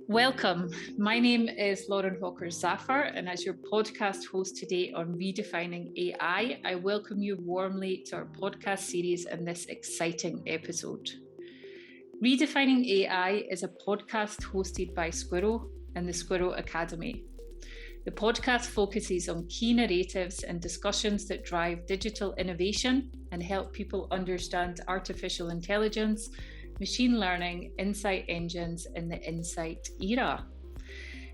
Welcome. My name is Lauren Hawker Zafer, and as your podcast host today on Redefining AI, I welcome you warmly to our podcast series in this exciting episode. Redefining AI is a podcast hosted by Squirrel and the Squirrel Academy. The podcast focuses on key narratives and discussions that drive digital innovation and help people understand artificial intelligence, machine learning, insight engines in the insight era.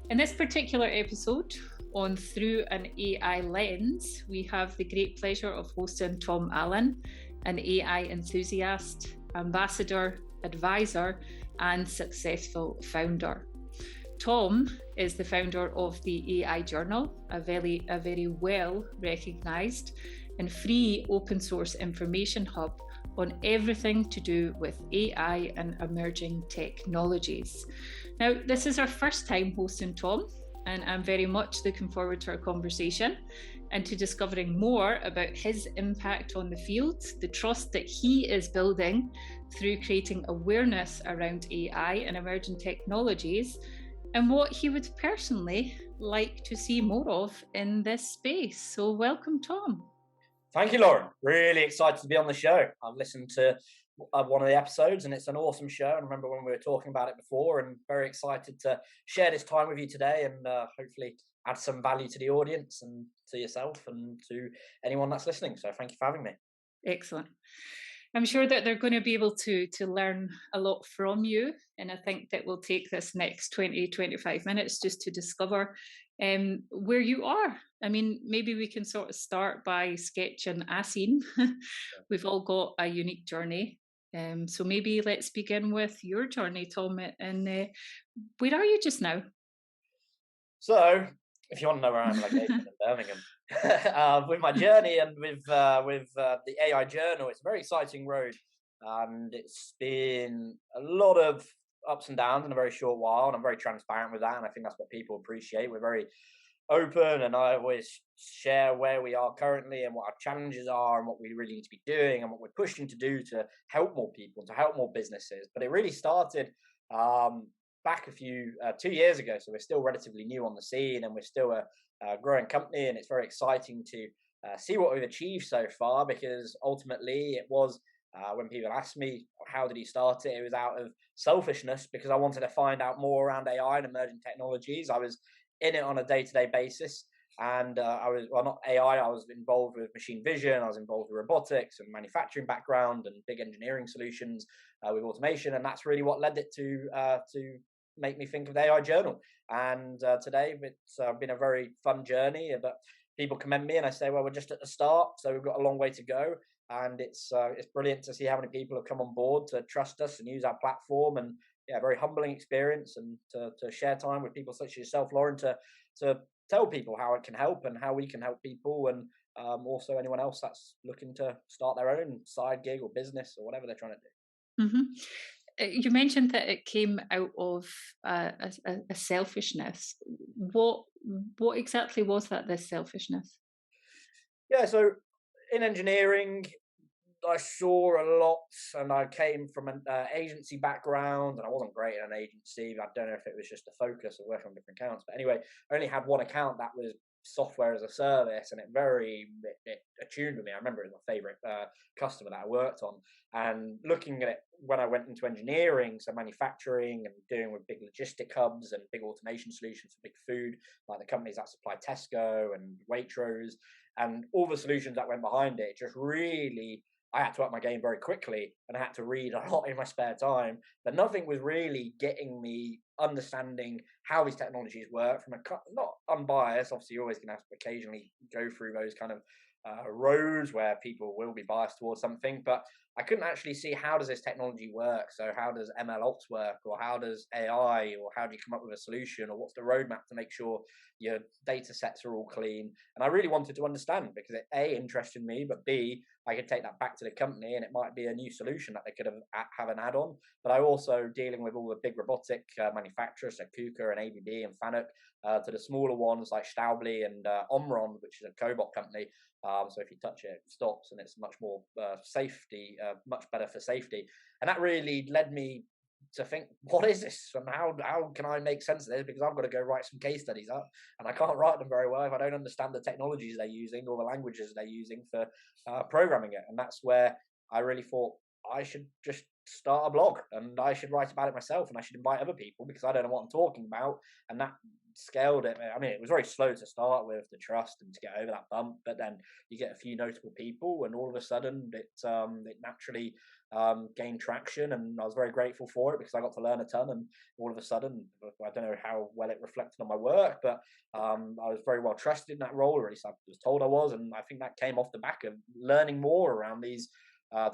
In this particular episode, on Through an AI Lens, we have the great pleasure of hosting Tom Allen, an AI enthusiast, ambassador, advisor, and successful founder. Tom is the founder of the AI Journal, a very well recognised and free open source information hub on everything to do with AI and emerging technologies. Now, this is our first time hosting Tom, and I'm very much looking forward to our conversation and to discovering more about his impact on the field, the trust that he is building through creating awareness around AI and emerging technologies, and what he would personally like to see more of in this space. So welcome, Tom. Thank you, Lauren. Really excited to be on the show. I've listened to one of the episodes and it's an awesome show. I remember when we were talking about it before, and very excited to share this time with you today and hopefully add some value to the audience and to yourself and to anyone that's listening. So thank you for having me. Excellent. I'm sure that they're going to be able to learn a lot from you. And I think that we'll take this next 20-25 minutes just to discover where you are. I mean, maybe we can sort of start by sketching a scene. We've all got a unique journey. So maybe let's begin with your journey, Tom. And where are you just now? So, if you want to know where I'm located in Birmingham, with my journey and with the AI Journal, it's a very exciting road, and it's been a lot of ups and downs in a very short while, and I'm very transparent with that, and I think that's what people appreciate. We're very open, and I always share where we are currently and what our challenges are and what we really need to be doing and what we're pushing to do to help more people, to help more businesses. But it really started back 2 years ago, so we're still relatively new on the scene, and we're still a growing company, and it's very exciting to see what we've achieved so far, because ultimately it was when people ask me how did he start it, it was out of selfishness, because I wanted to find out more around AI and emerging technologies. I was in it on a day-to-day basis, and I was not AI, I was involved with machine vision, I was involved with robotics and manufacturing background and big engineering solutions with automation, and that's really what led it to make me think of the AI Journal. And today it's been a very fun journey, but people commend me and I say, well, we're just at the start, so we've got a long way to go. And it's brilliant to see how many people have come on board to trust us and use our platform. And yeah, very humbling experience, and to share time with people such as yourself, Lauren, to tell people how it can help and how we can help people, and also anyone else that's looking to start their own side gig or business or whatever they're trying to do. Mm-hmm. You mentioned that it came out of a selfishness. What exactly was that, this selfishness? Yeah, so in engineering, I saw a lot, and I came from an agency background, and I wasn't great in an agency. I don't know if it was just the focus of working on different accounts, but anyway, I only had one account that was software as a service, and it attuned with me. I remember it was my favorite customer that I worked on, and looking at it when I went into engineering, so manufacturing and doing with big logistic hubs and big automation solutions for big food, like the companies that supply Tesco and Waitrose, and all the solutions that went behind it, just really, I had to up my game very quickly, and I had to read a lot in my spare time, but nothing was really getting me understanding how these technologies work from not unbiased. Obviously, you're always going to have to occasionally go through those kind of roads where people will be biased towards something, but I couldn't actually see how does this technology work. So how does ML ops work, or how does AI, or how do you come up with a solution, or what's the roadmap to make sure your data sets are all clean? And I really wanted to understand, because it A, interested me, but B, I could take that back to the company and it might be a new solution that they could have an add-on. But I also dealing with all the big robotic manufacturers, so KUKA and ABB and Fanuc, to the smaller ones like Staubli and Omron, which is a cobot company. So if you touch it, it stops, and it's much more safety, much better for safety. And that really led me to think, what is this and how can I make sense of this, because I've got to go write some case studies up, and I can't write them very well if I don't understand the technologies they're using or the languages they're using for programming it. And that's where I really thought I should just start a blog and I should write about it myself, and I should invite other people because I don't know what I'm talking about. And that scaled it. I mean, it was very slow to start with, the trust and to get over that bump, but then you get a few notable people and all of a sudden it naturally gained traction, and I was very grateful for it because I got to learn a ton. And all of a sudden, I don't know how well it reflected on my work, but I was very well trusted in that role, or at least I was told I was. And I think that came off the back of learning more around these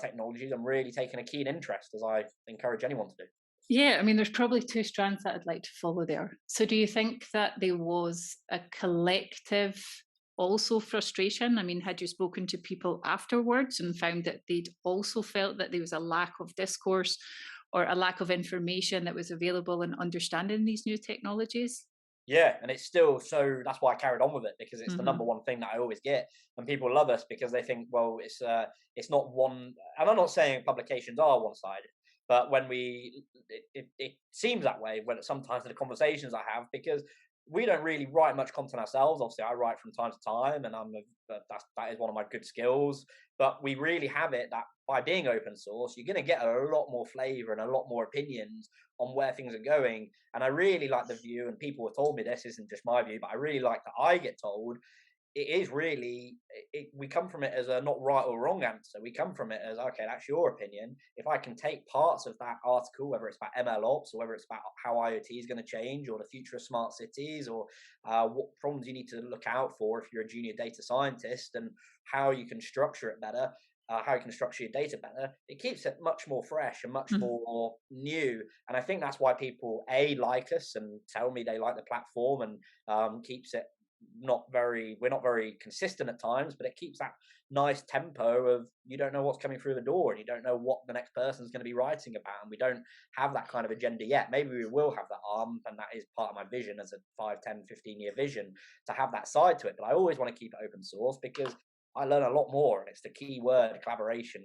technologies and really taking a keen interest, as I encourage anyone to do. Yeah, I mean, there's probably two strands that I'd like to follow there. So do you think that there was a collective also frustration? I mean, had you spoken to people afterwards and found that they'd also felt that there was a lack of discourse or a lack of information that was available in understanding these new technologies? Yeah, and it's still, so that's why I carried on with it, because it's the number Mm-hmm. one thing that I always get, and people love us because they think, well, it's not one. And I'm not saying publications are one sided, but when it seems that way when sometimes in the conversations I have, because we don't really write much content ourselves. Obviously, I write from time to time, and that is one of my good skills. But we really have it that by being open source, you're going to get a lot more flavor and a lot more opinions on where things are going. And I really like the view, and people have told me this isn't just my view, but I really like that I get told it is really, we come from it as a not right or wrong answer. We come from it as, okay, that's your opinion. If I can take parts of that article, whether it's about ML ops or whether it's about how IoT is going to change or the future of smart cities, or what problems you need to look out for if you're a junior data scientist, and how you can structure it better, how you can structure your data better, it keeps it much more fresh and much more new. And I think that's why people like us and tell me they like the platform, and keeps it we're not very consistent at times, but it keeps that nice tempo of, you don't know what's coming through the door and you don't know what the next person's going to be writing about. And we don't have that kind of agenda yet. Maybe we will have that arm, and that is part of my vision as a 5, 10, 15-year vision, to have that side to it. But I always want to keep it open source because I learn a lot more, and it's the key word, collaboration,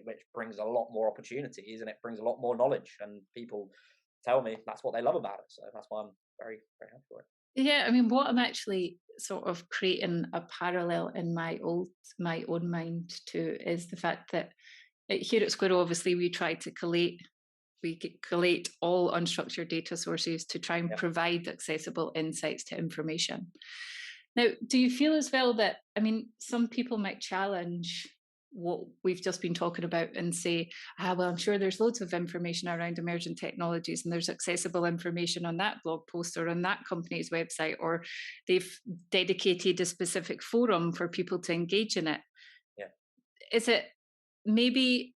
which brings a lot more opportunities and it brings a lot more knowledge. And people tell me that's what they love about it. So that's why I'm very, very happy for it. Yeah, I mean, what I'm actually sort of creating a parallel in my own mind too is the fact that here at Squirrel, obviously, we collate all unstructured data sources to try and Yeah. provide accessible insights to information. Now, do you feel as well that, I mean, some people might challenge what we've just been talking about and say, well, I'm sure there's loads of information around emerging technologies and there's accessible information on that blog post or on that company's website, or they've dedicated a specific forum for people to engage in it. Yeah. Is it maybe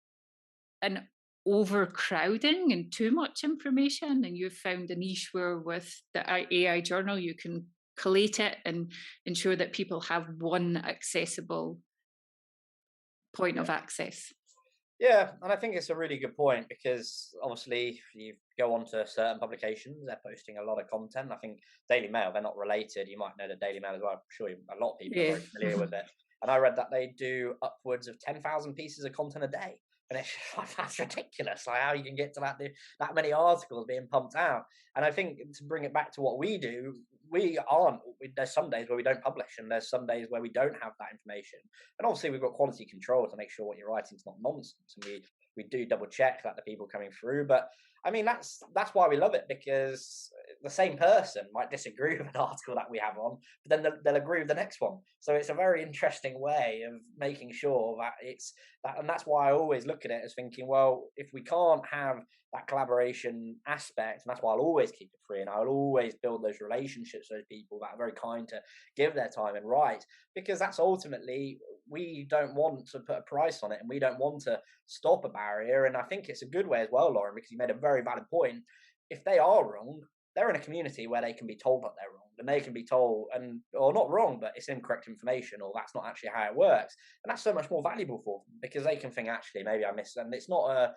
an overcrowding and too much information, and you've found a niche where with the AI journal you can collate it and ensure that people have one accessible point Yeah. of access? Yeah, and I think it's a really good point, because obviously if you go on to certain publications, they're posting a lot of content. I think Daily Mail, they're not related. You might know the Daily Mail as well. I'm sure a lot of people are Yeah. very familiar with it. And I read that they do upwards of 10,000 pieces of content a day. And it's like, that's ridiculous. Like, how you can get to that many articles being pumped out. And I think to bring it back to what we do, there's some days where we don't publish, and there's some days where we don't have that information. And obviously we've got quality control to make sure what you're writing is not nonsense, and we do double check that the people coming through. But I mean, that's why we love it, because the same person might disagree with an article that we have on, but then they'll agree with the next one. So it's a very interesting way of making sure that it's that. And that's why I always look at it as thinking, well, if we can't have that collaboration aspect, and that's why I'll always keep it free, and I'll always build those relationships with those people that are very kind to give their time and write, because that's ultimately, we don't want to put a price on it, and we don't want to stop a barrier. And I think it's a good way as well, Lauren, because you made a very valid point. If they are wrong, they're in a community where they can be told that they're wrong, and they can be told, or not wrong, but it's incorrect information, or that's not actually how it works. And that's so much more valuable for them, because they can think, actually, maybe I missed. And it's not a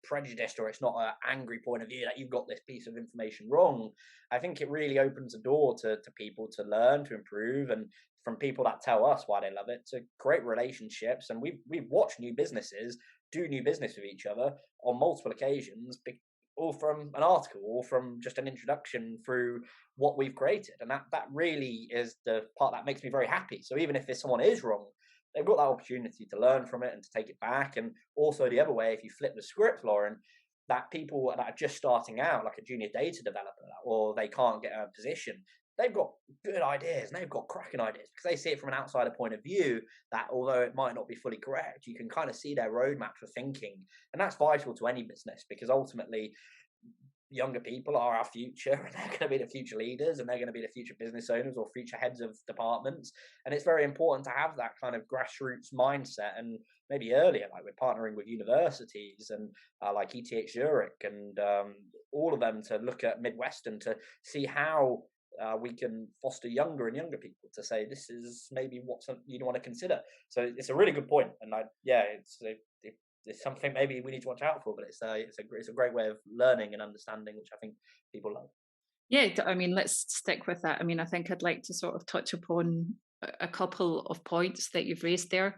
prejudiced, or it's not an angry point of view that you've got this piece of information wrong. I think it really opens a door to people to learn, to improve, and from people that tell us why they love it, to create relationships. And we've watched new businesses do new business with each other on multiple occasions, all from an article or from just an introduction through what we've created. And that really is the part that makes me very happy. So even if someone is wrong, they've got that opportunity to learn from it and to take it back. And also the other way, if you flip the script, Lauren, that people that are just starting out, like a junior data developer, or they can't get a position, they've got good ideas and they've got cracking ideas because they see it from an outsider point of view, that although it might not be fully correct, you can kind of see their roadmap for thinking. And that's vital to any business, because ultimately younger people are our future, and they're going to be the future leaders, and they're going to be the future business owners or future heads of departments. And it's very important to have that kind of grassroots mindset, and maybe earlier, like we're partnering with universities and like ETH Zurich and all of them to look at Midwestern to see how we can foster younger and younger people to say, this is maybe what you want to consider. So it's a really good point. And it's something maybe we need to watch out for, but it's a great way of learning and understanding, which I think people love. Yeah, I mean, let's stick with that. I mean, I think I'd like to sort of touch upon a couple of points that you've raised there.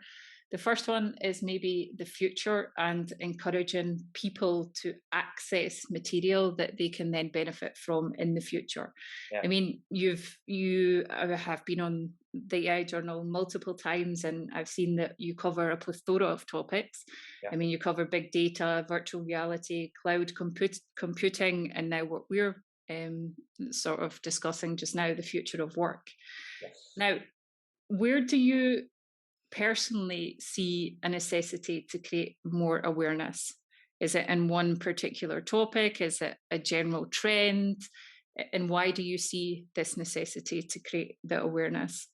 The first one is maybe the future and encouraging people to access material that they can then benefit from in the future. Yeah. I mean, you have been on the AI Journal multiple times, and I've seen that you cover a plethora of topics. Yeah. I mean, you cover big data, virtual reality, cloud computing, and now what we're sort of discussing just now, the future of work. Yes. Now, where do you personally see a necessity to create more awareness? Is it in one particular topic? Is it a general trend? And why do you see this necessity to create the awareness?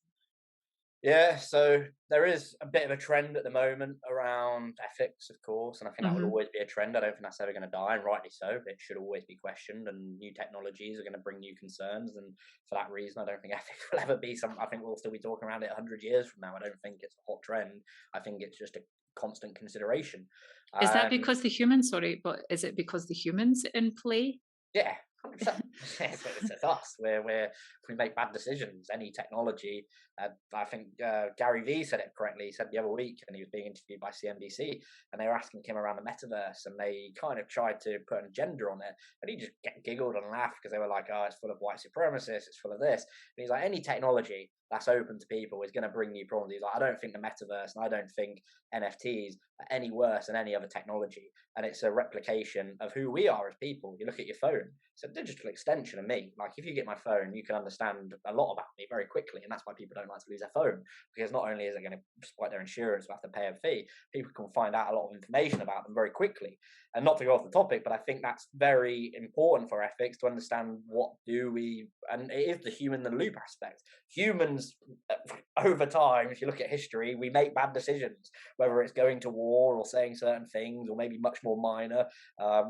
Yeah, so there is a bit of a trend at the moment around ethics, of course, and I think that will always be a trend. I don't think that's ever going to die, and rightly so. It should always be questioned, and new technologies are going to bring new concerns, and for that reason, I don't think ethics will ever be I think we'll still be talking around it 100 years from now. I don't think it's a hot trend. I think it's just a constant consideration. Is that because the humans, but is it because the humans in play? Yeah, 100%. It's us. We make bad decisions. Any technology. I think Gary Vee said it correctly. He said the other week, and he was being interviewed by CNBC, and they were asking him around the metaverse, and they kind of tried to put an agenda on it, and he just giggled and laughed because they were like, "Oh, it's full of white supremacists. It's full of this." And he's like, "Any technology that's open to people is going to bring new problems." He's like, "I don't think the metaverse and I don't think NFTs are any worse than any other technology, and it's a replication of who we are as people. You look at your phone; it's a digital extension of me. Like if you get my phone, you can understand a lot about me very quickly, and that's why people don't like to lose their phone, because not only is it going to spike their insurance, we have to pay a fee, people can find out a lot of information about them very quickly." And not to go off the topic, but I think that's very important for ethics to understand and it is the human in the loop aspect. Humans, over time, if you look at history, we make bad decisions, whether it's going to war or saying certain things, or maybe much more minor,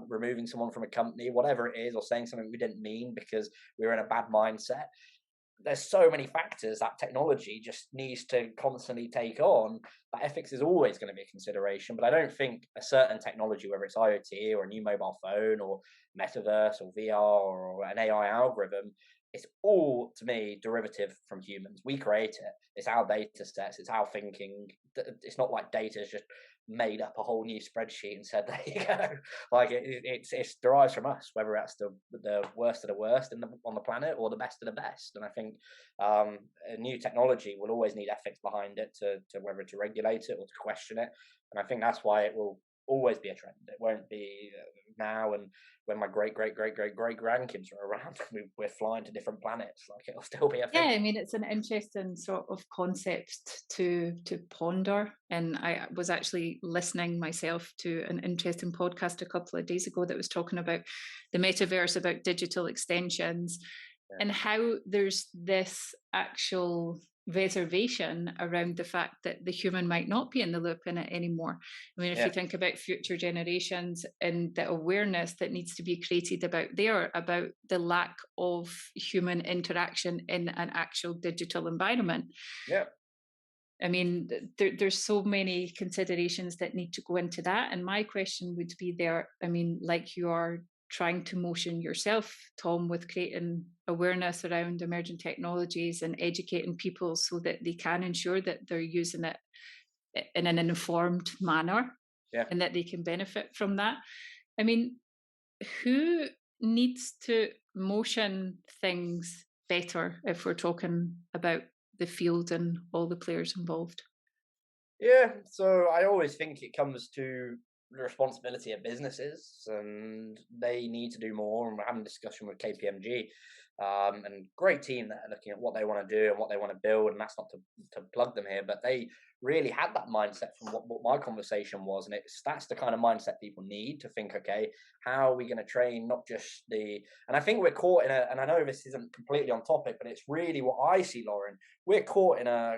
removing someone from a company, whatever it is, or saying something we didn't mean because we were in a bad mindset. There's so many factors that technology just needs to constantly take on, that ethics is always going to be a consideration. But I don't think a certain technology, whether it's IoT or a new mobile phone or metaverse or VR or an AI algorithm, it's all, to me, derivative from humans. We create it. It's our data sets. It's our thinking. It's not like data is just made up a whole new spreadsheet and said, there you go. Like it derives from us, whether that's the worst of the worst on the planet or the best of the best. And I think a new technology will always need ethics behind it to whether to regulate it or to question it. And I think that's why it will always be a trend. It won't be now and when my great grandkids are around, we're flying to different planets. Like it'll still be a thing. Yeah, I mean, it's an interesting sort of concept to ponder. And I was actually listening myself to an interesting podcast a couple of days ago that was talking about the metaverse, about digital extensions, and how there's this actual reservation around the fact that the human might not be in the loop in it anymore. I mean, if you think about future generations and the awareness that needs to be created about the lack of human interaction in an actual digital environment. Yeah. I mean, there's so many considerations that need to go into that. And my question would be there, I mean, like you are trying to motion yourself, Tom, with creating awareness around emerging technologies and educating people so that they can ensure that they're using it in an informed manner. and that they can benefit from that. I mean, who needs to motion things better if we're talking about the field and all the players involved? Yeah, so I always think it comes to the responsibility of businesses, and they need to do more. And we're having a discussion with KPMG, and great team that are looking at what they want to do and what they want to build. And that's not to plug them here, but they really had that mindset from what my conversation was, and that's the kind of mindset people need to think. Okay, how are we going to train not just the? And I think we're caught in a. And I know this isn't completely on topic, but it's really what I see, Lauren. We're caught in a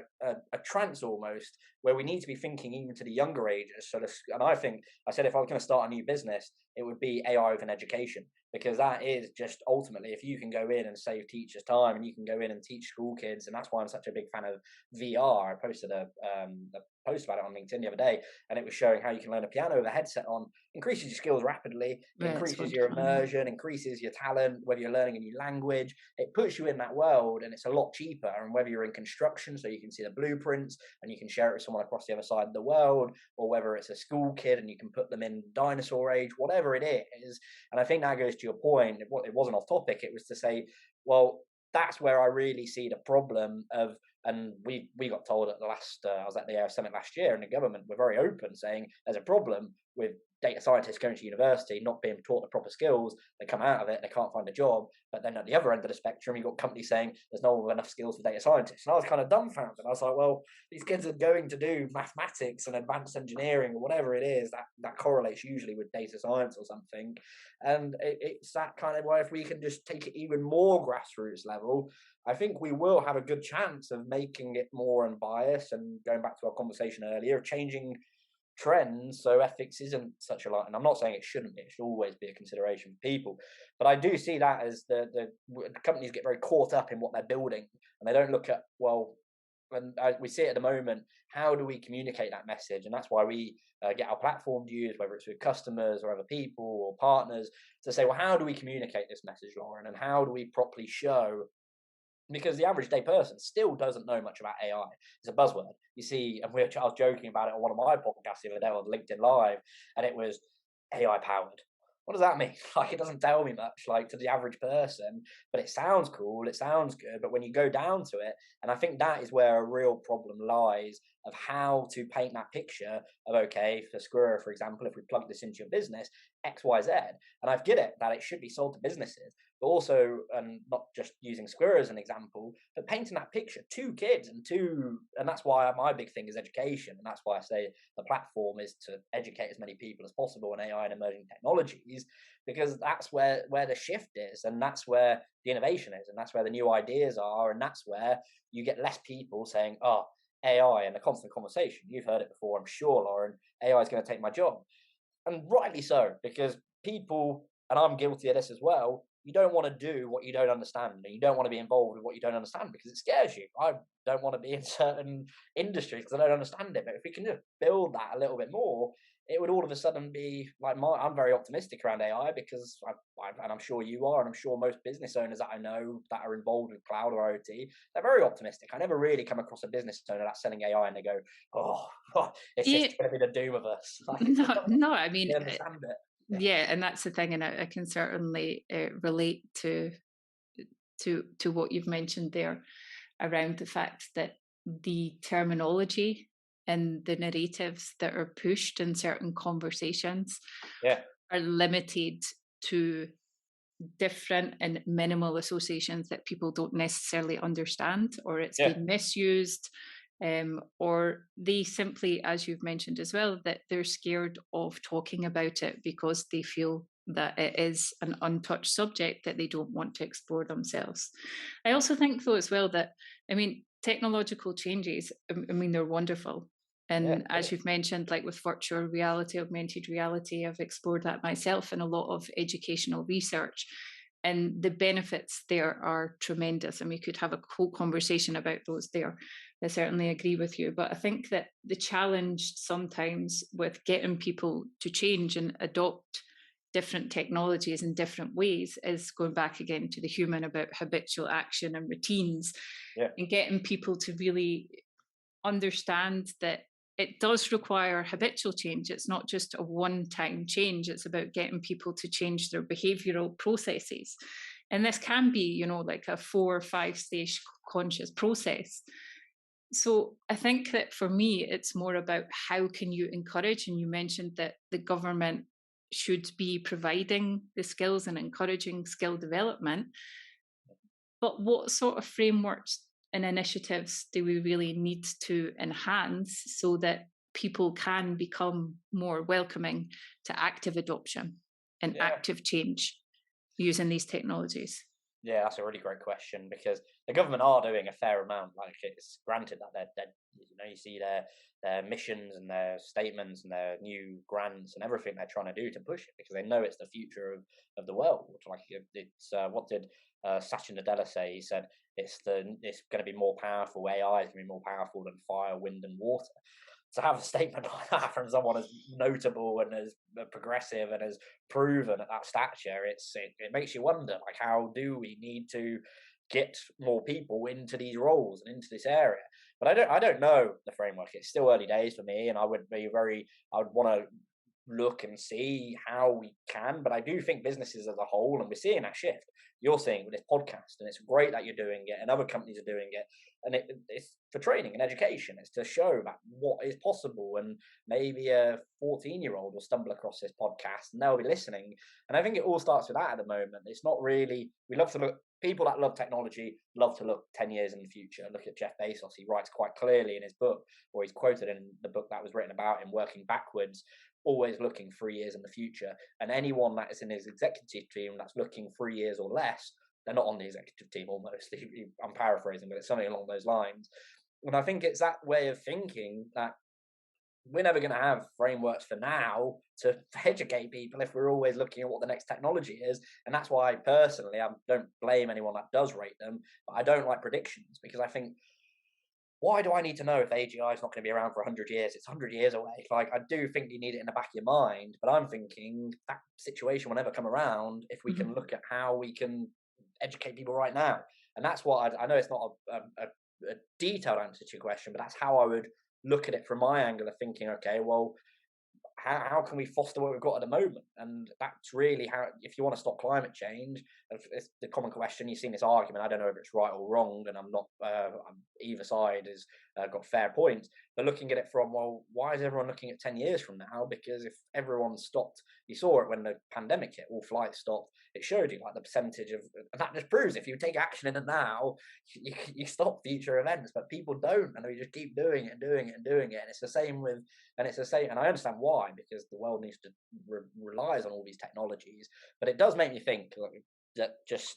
trance almost, where we need to be thinking even to the younger ages. And I think I said if I was going to start a new business, it would be AI within education, because that is just ultimately, if you can go in and save teachers time and you can go in and teach school kids. And that's why I'm such a big fan of VR. I posted a post about it on LinkedIn the other day, and it was showing how you can learn a piano with a headset on, increases your skills rapidly, increases your immersion, increases your talent, whether you're learning a new language, it puts you in that world, and it's a lot cheaper. And whether you're in construction, so you can see the blueprints and you can share it with someone across the other side of the world, or whether it's a school kid and you can put them in dinosaur age, whatever it is. And I think that goes to your point. It wasn't off topic, it was to say, well, that's where I really see the problem of, and we got told at the last, I was at the AI Summit last year, and the government were very open, saying there's a problem with data scientists going to university, not being taught the proper skills. They come out of it, they can't find a job. But then at the other end of the spectrum, you've got companies saying there's not enough skills for data scientists. And I was kind of dumbfounded. I was like, well, these kids are going to do mathematics and advanced engineering or whatever it is that correlates usually with data science or something. And it's that kind of way, if we can just take it even more grassroots level, I think we will have a good chance of making it more unbiased, and going back to our conversation earlier, changing trends so ethics isn't such a lot. And I'm not saying it shouldn't be, it should always be a consideration for people, but I do see that as the companies get very caught up in what they're building, and they don't look at, well, and we see it at the moment, how do we communicate that message? And that's why we get our platform to use, whether it's with customers or other people or partners, to say, well, how do we communicate this message, Lauren, and how do we properly show? Because the average day person still doesn't know much about AI. It's a buzzword. You see, and I was joking about it on one of my podcasts the other day on LinkedIn Live, and it was AI powered. What does that mean? Like, it doesn't tell me much, like, to the average person, but it sounds cool, it sounds good. But when you go down to it, and I think that is where a real problem lies, of how to paint that picture of, okay, for Squirrel, for example, if we plug this into your business, X, Y, Z. And I get it that it should be sold to businesses, but also, and not just using Squirrel as an example, but painting that picture to kids and that's why my big thing is education. And that's why I say the platform is to educate as many people as possible in AI and emerging technologies, because that's where the shift is, and that's where the innovation is, and that's where the new ideas are, and that's where you get less people saying, oh, AI, and the constant conversation. You've heard it before, I'm sure, Lauren, AI is going to take my job. And rightly so, because people, and I'm guilty of this as well, you don't want to do what you don't understand, and you don't want to be involved with what you don't understand because it scares you. I don't want to be in certain industries because I don't understand it. But if we can just build that a little bit more, it would all of a sudden be like I'm very optimistic around AI, because and I'm sure you are, and I'm sure most business owners that I know that are involved with cloud or IoT, they're very optimistic. I never really come across a business owner that's selling AI and they go, oh it's just going to be the doom of us. Like, no, I mean, they understand it. Yeah, and that's the thing, and I can certainly relate to what you've mentioned there around the fact that the terminology and the narratives that are pushed in certain conversations are limited to different and minimal associations that people don't necessarily understand, or it's been misused, or they simply, as you've mentioned as well, that they're scared of talking about it because they feel that it is an untouched subject that they don't want to explore themselves. I also think, though, as well, that, I mean, technological changes, I mean, they're wonderful. And as you've mentioned, like with virtual reality, augmented reality, I've explored that myself in a lot of educational research. And the benefits there are tremendous. And we could have a whole conversation about those there. I certainly agree with you. But I think that the challenge sometimes with getting people to change and adopt different technologies in different ways is going back again to the human about habitual action and routines, and getting people to really understand that it does require habitual change. It's not just a one-time change. It's about getting people to change their behavioral processes. And this can be, like a 4 or 5 stage conscious process. So I think that for me, it's more about how can you encourage, and you mentioned that the government should be providing the skills and encouraging skill development. But what sort of frameworks and initiatives do we really need to enhance so that people can become more welcoming to active adoption and active change using these technologies? Yeah, that's a really great question, because the government are doing a fair amount. Like, it's granted that they're you see their missions and their statements and their new grants and everything they're trying to do to push it, because they know it's the future of the world. Like, it's what did Satya Nadella say? He said it's going to be more powerful. AI is going to be more powerful than fire, wind, and water. To have a statement like that from someone as notable and as progressive and as proven at that stature, it makes you wonder, like, how do we need to get more people into these roles and into this area? But I don't know the framework. It's still early days for me, and I would want to look and see how we can. But I do think businesses as a whole, and we're seeing that shift. You're seeing it with this podcast, and it's great that you're doing it, and other companies are doing it. And it's for training and education. It's to show that what is possible. And maybe a 14-year-old will stumble across this podcast and they'll be listening. And I think it all starts with that at the moment. It's not really, we love to look, people that love technology love to look 10 years in the future. Look at Jeff Bezos. He writes quite clearly in his book, or he's quoted in the book that was written about him, working backwards, always looking 3 years in the future. And anyone that is in his executive team that's looking 3 years or less, they're not on the executive team almost. I'm paraphrasing, but it's something along those lines. And I think it's that way of thinking that we're never going to have frameworks for now to educate people if we're always looking at what the next technology is. And that's why personally, I don't blame anyone that does rate them, but I don't like predictions, because I think, why do I need to know if AGI is not going to be around for 100 years? It's 100 years away. Like, I do think you need it in the back of your mind, but I'm thinking that situation will never come around if we can look at how we can educate people right now. And that's what I know it's not a detailed answer to your question, but that's how I would look at it from my angle of thinking, okay, well, how can we foster what we've got at the moment? And that's really how, if you want to stop climate change, it's the common question. You've seen this argument. I don't know if it's right or wrong, and I'm not, either side has got fair points. But looking at it from, well, why is everyone looking at 10 years from now? Because if everyone stopped, you saw it when the pandemic hit, all flights stopped. It showed you like the percentage of, and that just proves if you take action in it now, you stop future events. But people don't, and we just keep doing it and doing it and doing it. And it's the same with, and I understand why, because the world needs to relies on all these technologies. But it does make me think that just,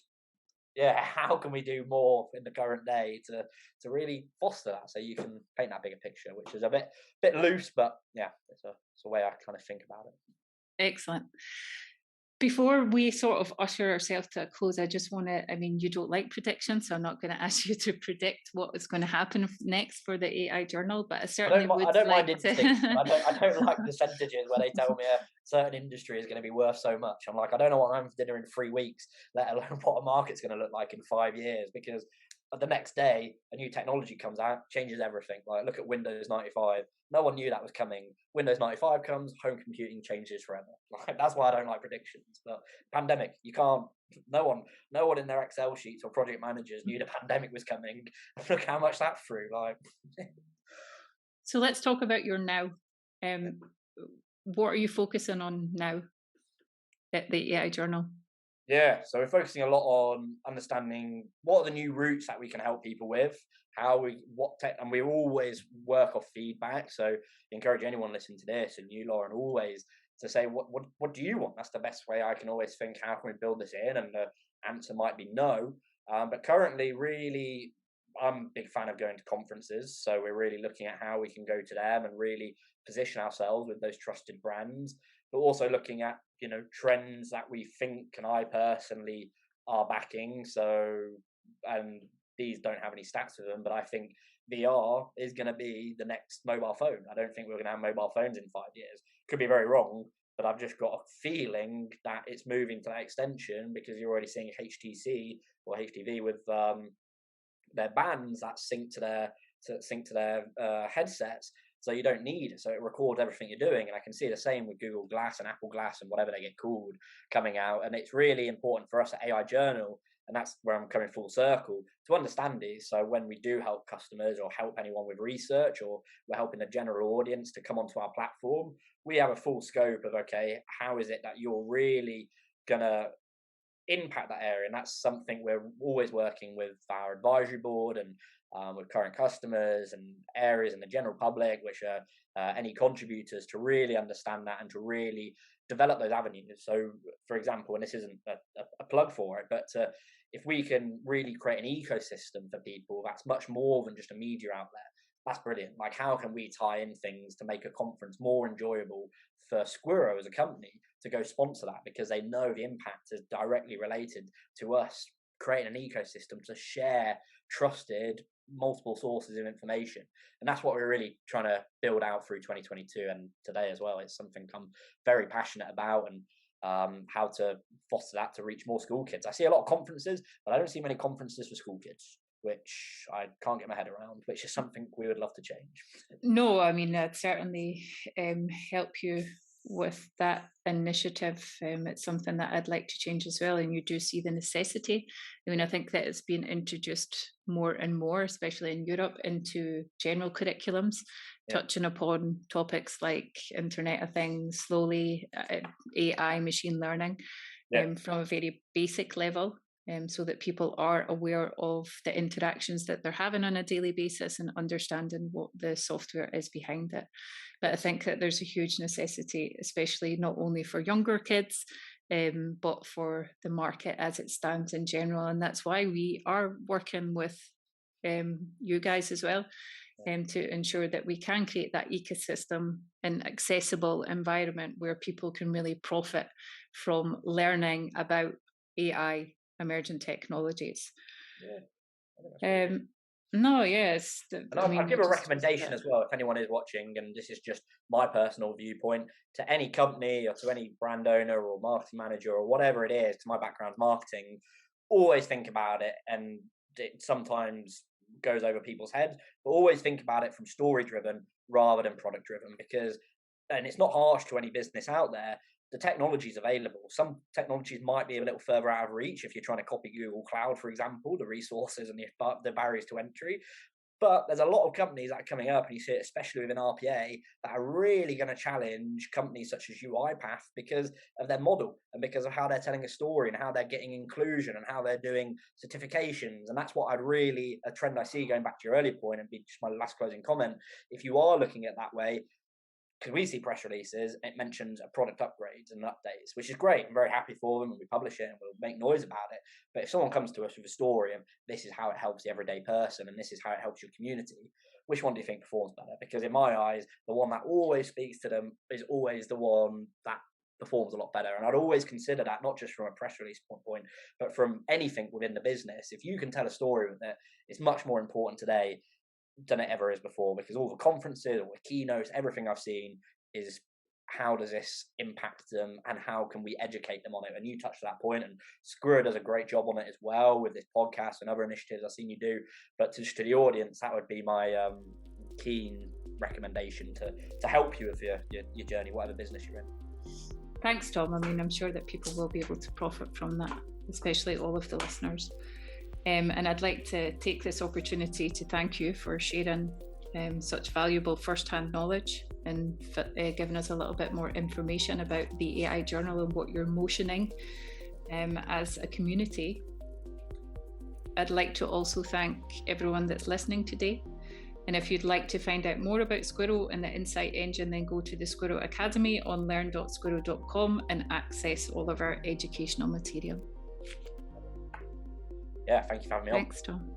how can we do more in the current day to really foster that, so you can paint that bigger picture, which is a bit loose, but it's a way I kind of think about it. Excellent. Before we sort of usher ourselves to a close, I just want to, you don't like predictions, so I'm not going to ask you to predict what is going to happen next for the AI journal, but I certainly I don't mind instincts. I don't like percentages where they tell me a certain industry is going to be worth so much. I'm like, I don't know what I'm having for dinner in 3 weeks, let alone what a market's going to look like in 5 years, because the next day a new technology comes out, changes everything. Like, look at Windows 95. No one knew that was coming. Windows 95 comes, home computing changes forever. Like, that's why I don't like predictions. But pandemic, you can't. No one in their Excel sheets or project managers knew the pandemic was coming. Look how much that threw. Like, so let's talk about your now. What are you focusing on now at the AI Journal? Yeah, so we're focusing a lot on understanding what are the new routes that we can help people with, and we always work off feedback. So encourage anyone listening to this, and you, Lauren, always to say, what do you want? That's the best way I can always think, how can we build this in? And the answer might be no. But currently, really, I'm a big fan of going to conferences. So we're really looking at how we can go to them and really position ourselves with those trusted brands, but also looking at, trends that we think, and I personally are backing. So, and these don't have any stats to them, but I think VR is going to be the next mobile phone. I don't think we're going to have mobile phones in 5 years. Could be very wrong, but I've just got a feeling that it's moving to that extension, because you're already seeing HTC or HTV with their bands that sync to their headsets. so you don't need it. So it records everything you're doing. And I can see the same with Google Glass and Apple Glass and whatever they get called coming out. And it's really important for us at AI Journal, and that's where I'm coming full circle, to understand these. So when we do help customers or help anyone with research, or we're helping the general audience to come onto our platform, we have a full scope of, okay, how is it that you're really going to impact that area? And that's something we're always working with our advisory board and with current customers and areas in the general public, which are any contributors, to really understand that and to really develop those avenues. So, for example, and this isn't a plug for it, but if we can really create an ecosystem for people that's much more than just a media outlet, that's brilliant. Like, how can we tie in things to make a conference more enjoyable for Squirrel as a company to go sponsor that, because they know the impact is directly related to us creating an ecosystem to share trusted multiple sources of information. And that's what we're really trying to build out through 2022 and today as well. It's something I'm very passionate about, and how to foster that to reach more school kids. I see a lot of conferences, but I don't see many conferences for school kids, which I can't get my head around, which is something we would love to change. No, I mean, I'd certainly help you with that initiative. It's something that I'd like to change as well, and you do see the necessity. I mean, I think that it's been introduced more and more, especially in Europe, into general curriculums, touching upon topics like Internet of Things, slowly AI, machine learning, from a very basic level. So that people are aware of the interactions that they're having on a daily basis and understanding what the software is behind it. But I think that there's a huge necessity, especially not only for younger kids, but for the market as it stands in general. And that's why we are working with you guys as well, to ensure that we can create that ecosystem, an accessible environment where people can really profit from learning about AI, emerging technologies. No, yes. And I'll give a recommendation as well, if anyone is watching, and this is just my personal viewpoint, to any company or to any brand owner or marketing manager or whatever it is, because my background's marketing, always think about it, and it sometimes goes over people's heads, but always think about it from story driven rather than product driven, because, and it's not harsh to any business out there, the technology is available. Some technologies might be a little further out of reach if you're trying to copy Google Cloud, for example, the resources and the barriers to entry. But there's a lot of companies that are coming up, and you see it especially within RPA, that are really going to challenge companies such as UiPath because of their model and because of how they're telling a story and how they're getting inclusion and how they're doing certifications. And that's what a trend I see, going back to your earlier point and be just my last closing comment, if you are looking at that way, because we see press releases, it mentions a product upgrades and updates, which is great. I'm very happy for them, and we publish it and we'll make noise about it. But if someone comes to us with a story and this is how it helps the everyday person and this is how it helps your community, which one do you think performs better? Because in my eyes, the one that always speaks to them is always the one that performs a lot better. And I'd always consider that, not just from a press release point, but from anything within the business. If you can tell a story with it, it's much more important today than it ever is before, because all the conferences, all the keynotes, everything I've seen is how does this impact them and how can we educate them on it? And you touched that point, and Screw does a great job on it as well with this podcast and other initiatives I've seen you do. But to the audience, that would be my keen recommendation to help you with your journey, whatever business you're in. Thanks, Tom. I mean, I'm sure that people will be able to profit from that, especially all of the listeners. And I'd like to take this opportunity to thank you for sharing such valuable first-hand knowledge and giving us a little bit more information about the AI Journal and what you're motioning as a community. I'd like to also thank everyone that's listening today. And if you'd like to find out more about Squirrel and the Insight Engine, then go to the Squirrel Academy on learn.squirrel.com and access all of our educational material. Yeah, thank you for having me on. Thanks, Tom.